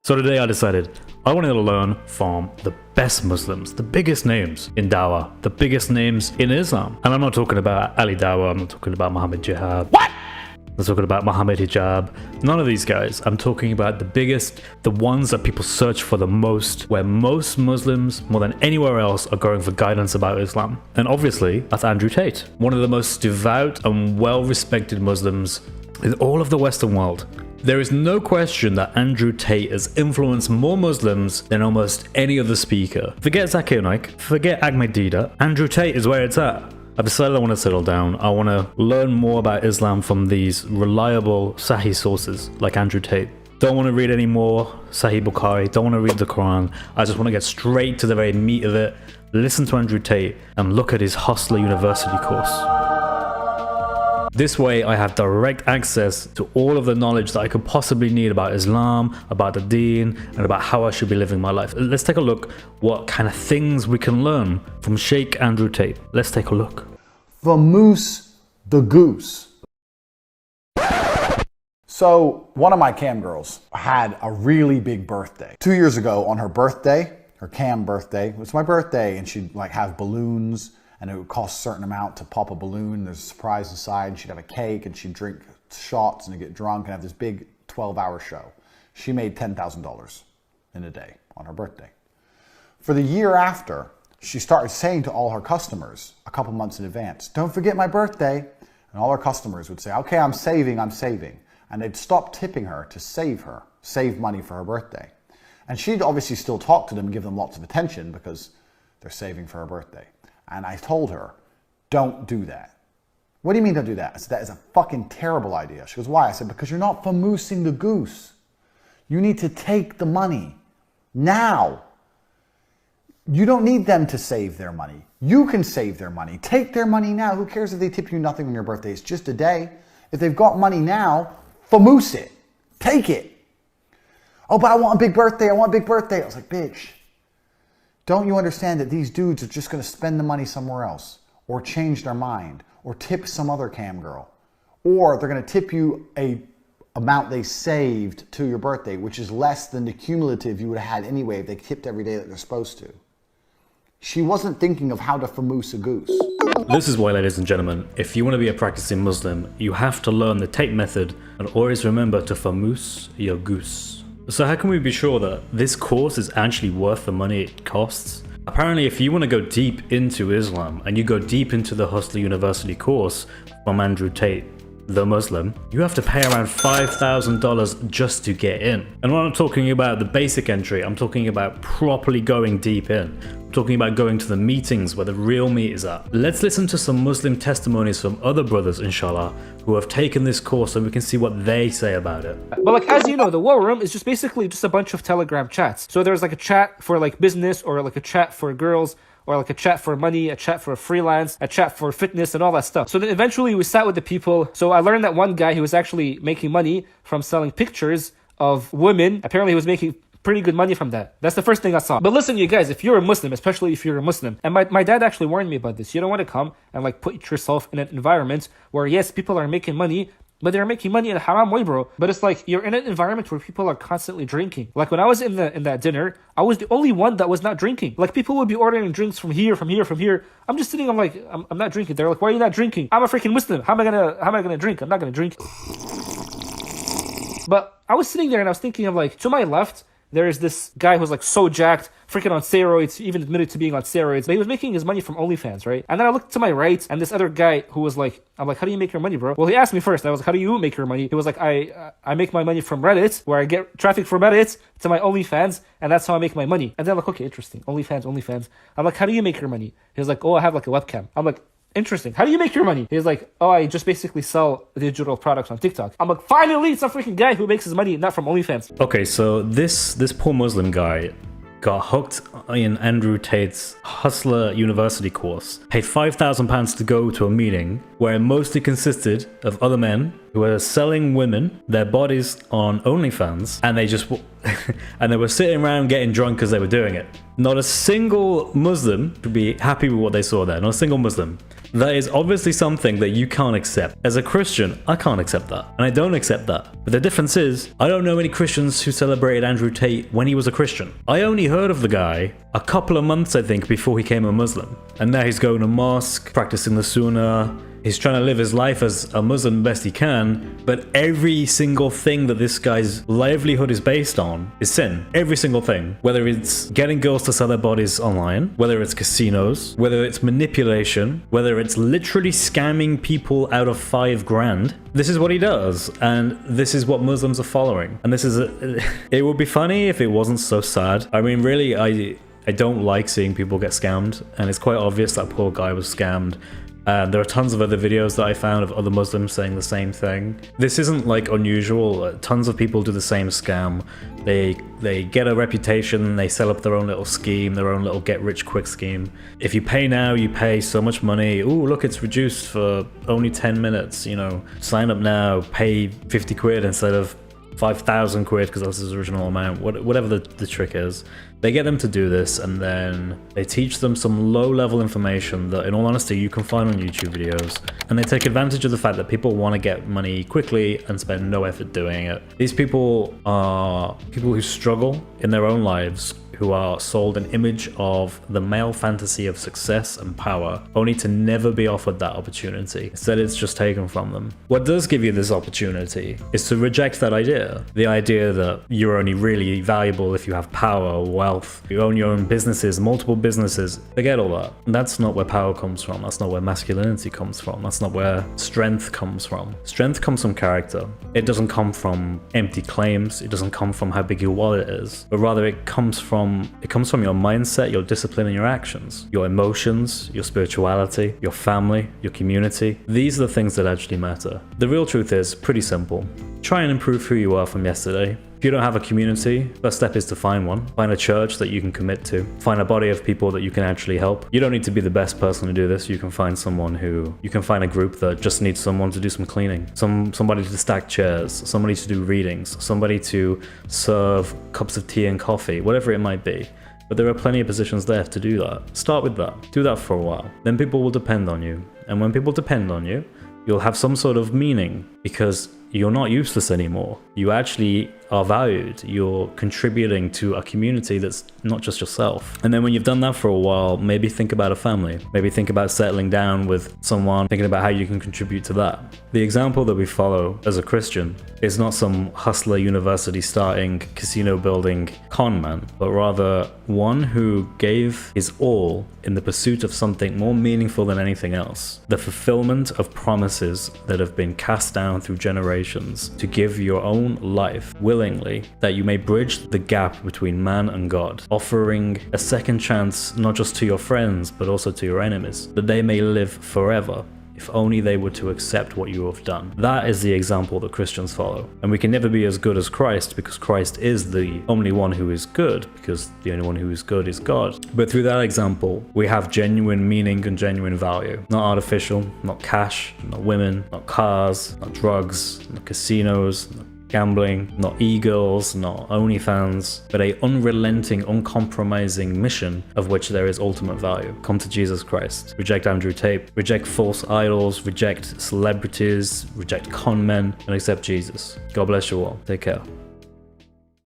So today I decided I wanted to learn from the best Muslims, the biggest names in Dawah, the biggest names in Islam. And I'm not talking about Ali Dawah, I'm not talking about Muhammad Jihad. What? I'm talking about Muhammad Hijab. None of these guys. I'm talking about the biggest, the ones that people search for the most, where most Muslims, more than anywhere else, are going for guidance about Islam. And obviously, that's Andrew Tate, one of the most devout and well-respected Muslims in all of the Western world. There is no question that Andrew Tate has influenced more Muslims than almost any other speaker. Forget Zakir Naik, forget Ahmed Deedat, Andrew Tate is where it's at. I've decided I want to settle down. I want to learn more about Islam from these reliable Sahih sources like Andrew Tate. Don't want to read any more Sahih Bukhari, don't want to read the Quran. I just want to get straight to the very meat of it, listen to Andrew Tate and look at his Hustler University course. This way I have direct access to all of the knowledge that I could possibly need about Islam, about the Deen, and about how I should be living my life. Let's take a look what kind of things we can learn from Sheikh Andrew Tate. Let's take a look. Vamoose the goose. So one of my cam girls had a really big birthday. 2 years ago on her birthday, her cam birthday, it was my birthday, and she'd like have balloons, and it would cost a certain amount to pop a balloon. There's a surprise inside, and she'd have a cake, and she'd drink shots and get drunk and have this big 12-hour show. She made $10,000 in a day on her birthday. For the year after, she started saying to all her customers a couple months in advance, "Don't forget my birthday." And all her customers would say, "Okay, I'm saving, I'm saving." And they'd stop tipping her to save money for her birthday. And she'd obviously still talk to them and give them lots of attention because they're saving for her birthday. And I told her, "Don't do that." "What do you mean don't do that?" I said, "That is a fucking terrible idea." She goes, "Why?" I said, "Because you're not vamoosing the goose. You need to take the money now. You don't need them to save their money. You can save their money. Take their money now. Who cares if they tip you nothing on your birthday? It's just a day. If they've got money now, vamoose it. Take it." "Oh, but I want a big birthday. I want a big birthday." I was like, "Bitch, don't you understand that these dudes are just going to spend the money somewhere else or change their mind or tip some other cam girl, or they're going to tip you a amount they saved to your birthday, which is less than the cumulative you would have had anyway if they tipped every day that they're supposed to." She wasn't thinking of how to vamoose a goose. This is why, ladies and gentlemen, if you want to be a practicing Muslim, you have to learn the Tate method and always remember to vamoose your goose. So how can we be sure that this course is actually worth the money it costs? Apparently, if you want to go deep into Islam and you go deep into the Hustler University course from Andrew Tate, the Muslim, you have to pay around $5,000 just to get in. And when I'm talking about the basic entry, I'm talking about properly going deep in. I'm talking about going to the meetings where the real meat is at. Let's listen to some Muslim testimonies from other brothers, inshallah, who have taken this course so we can see what they say about it. But like, as you know, the war room is just basically just a bunch of Telegram chats. So there's like a chat for like business, or like a chat for girls, or like a chat for money, a chat for freelance, a chat for fitness, and all that stuff. So then eventually we sat with the people. So I learned that one guy, he was actually making money from selling pictures of women. Apparently he was making pretty good money from that. That's the first thing I saw. But listen, you guys, if you're a Muslim, especially if you're a Muslim, and my dad actually warned me about this, you don't want to come and like put yourself in an environment where, yes, people are making money, but they're making money in a haram way, bro. But it's like you're in an environment where people are constantly drinking. Like when I was in that dinner, I was the only one that was not drinking. Like people would be ordering drinks from here, from here, from here. I'm just sitting, I'm like, I'm not drinking. They're like, "Why are you not drinking?" "I'm a freaking Muslim. How am I gonna drink? I'm not gonna drink." But I was sitting there and I was thinking of like, to my left, there is this guy who's like so jacked, freaking on steroids, even admitted to being on steroids, but he was making his money from OnlyFans, right? And then I looked to my right, and this other guy who was like, I'm like, "How do you make your money, bro?" Well, he asked me first. I was like, "How do you make your money?" He was like, I make my money from Reddit, where I get traffic from Reddit to my OnlyFans, and that's how I make my money. And then I'm like, okay, interesting. OnlyFans. I'm like, "How do you make your money?" He was like, "Oh, I have like a webcam." I'm like, "Interesting. How do you make your money?" He's like, "Oh, I just basically sell digital products on TikTok." I'm like, finally, it's a freaking guy who makes his money not from OnlyFans. Okay, so this poor Muslim guy got hooked in Andrew Tate's Hustler University course, paid £5,000 to go to a meeting where it mostly consisted of other men who were selling women their bodies on OnlyFans, and they just and they were sitting around getting drunk as they were doing it. Not a single Muslim would be happy with what they saw there. Not a single Muslim. That is obviously something that you can't accept. As a Christian, I can't accept that. And I don't accept that. But the difference is, I don't know any Christians who celebrated Andrew Tate when he was a Christian. I only heard of the guy a couple of months, I think, before he became a Muslim. And now he's going to mosque, practicing the Sunnah. He's trying to live his life as a Muslim best he can, but every single thing that this guy's livelihood is based on is sin. Every single thing. Whether it's getting girls to sell their bodies online, whether it's casinos, whether it's manipulation, whether it's literally scamming people out of $5,000. This is what he does, and this is what Muslims are following. And this is it would be funny if it wasn't so sad. I mean, really, I don't like seeing people get scammed, and it's quite obvious that poor guy was scammed. There are tons of other videos that I found of other Muslims saying the same thing. This isn't like unusual. Tons of people do the same scam. They get a reputation, they set up their own little scheme, their own little get-rich-quick scheme. If you pay now, you pay so much money. Ooh, look, it's reduced for only 10 minutes, you know. Sign up now, pay 50 quid instead of 5,000 quid because that's his original amount, whatever the trick is. They get them to do this, and then they teach them some low-level information that, in all honesty, you can find on YouTube videos. And they take advantage of the fact that people want to get money quickly and spend no effort doing it. These people are people who struggle in their own lives, who are sold an image of the male fantasy of success and power, only to never be offered that opportunity. Instead, it's just taken from them. What does give you this opportunity is to reject that idea. The idea that you're only really valuable if you have power or wealth, you own your own businesses, multiple businesses. Forget all that. That's not where power comes from. That's not where masculinity comes from. That's not where strength comes from. Strength comes from character. It doesn't come from empty claims. It doesn't come from how big your wallet is, but rather it comes from your mindset, your discipline, and your actions, your emotions, your spirituality, your family, your community. These are the things that actually matter. The real truth is pretty simple. Try and improve who you are from yesterday. If you don't have a community, first step is to find one. Find a church that you can commit to. Find a body of people that you can actually help. You don't need to be the best person to do this. You can find a group that just needs someone to do some cleaning. Somebody to stack chairs, somebody to do readings, somebody to serve cups of tea and coffee, whatever it might be. But there are plenty of positions there to do that. Start with that. Do that for a while. Then people will depend on you. And when people depend on you, you'll have some sort of meaning because you're not useless anymore. You actually are valued. You're contributing to a community that's not just yourself. And then when you've done that for a while, maybe think about a family. Maybe think about settling down with someone, thinking about how you can contribute to that. The example that we follow as a Christian is not some hustler university starting, casino building con man, but rather one who gave his all in the pursuit of something more meaningful than anything else. The fulfillment of promises that have been cast down through generations to give your own life willingly, that you may bridge the gap between man and God, offering a second chance not just to your friends but also to your enemies, that they may live forever if only they were to accept what you have done. That is the example that Christians follow. And we can never be as good as Christ because Christ is the only one who is good, because the only one who is good is God. But through that example, we have genuine meaning and genuine value. Not artificial, not cash, not women, not cars, not drugs, not casinos, not gambling, not e-girls, not OnlyFans, but a unrelenting, uncompromising mission of which there is ultimate value. Come to Jesus Christ. Reject Andrew Tate. Reject false idols. Reject celebrities. Reject con men. And accept Jesus. God bless you all. Take care.